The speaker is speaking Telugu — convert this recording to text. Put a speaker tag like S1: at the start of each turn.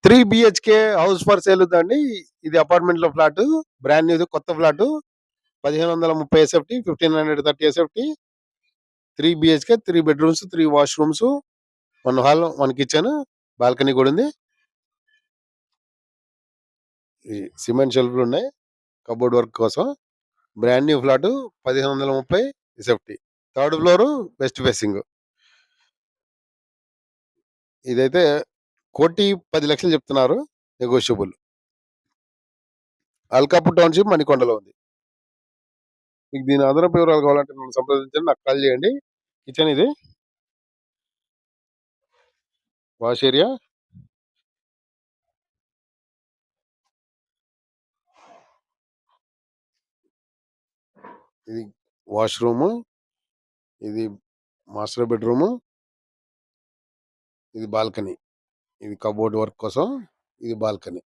S1: 3 బిహెచ్‌కే హౌస్ ఫర్ సేల్ ఉందండి. ఇది అపార్ట్మెంట్‌లో ఫ్లాటు. బ్రాండ్ న్యూది కొత్త flat. 1530 SFT, 1530 SFT. 3 BHK, 3 bedrooms, 3 washrooms, 1 hall, 1 kitchen, balcony కూడా ఉంది. ఈ సిమెంట్ షెల్ఫ్‌లు ఉన్నాయి కబోర్డ్ వర్క్ కోసం. Brand new flat 1530 SFT. Third floor west facing. ఇదైతే 1,10,00,000 చెప్తున్నారు. నెగోషియబుల్. అల్కాపూర్ టౌన్‌షిప్ మణికొండలో ఉంది. మీకు దీని అదనపు వివరాలు కావాలంటే నన్ను సంప్రదించండి. నాకు కాల్ చేయండి. కిచెన్ ఇది. Wash area. ఇది వాష్‌రూము. ఇది మాస్టర్ బెడ్‌రూము. ఇది బాల్కనీ. ఇది కబోర్డ్ వర్క్ కోసం. ఇది బాల్కనీ.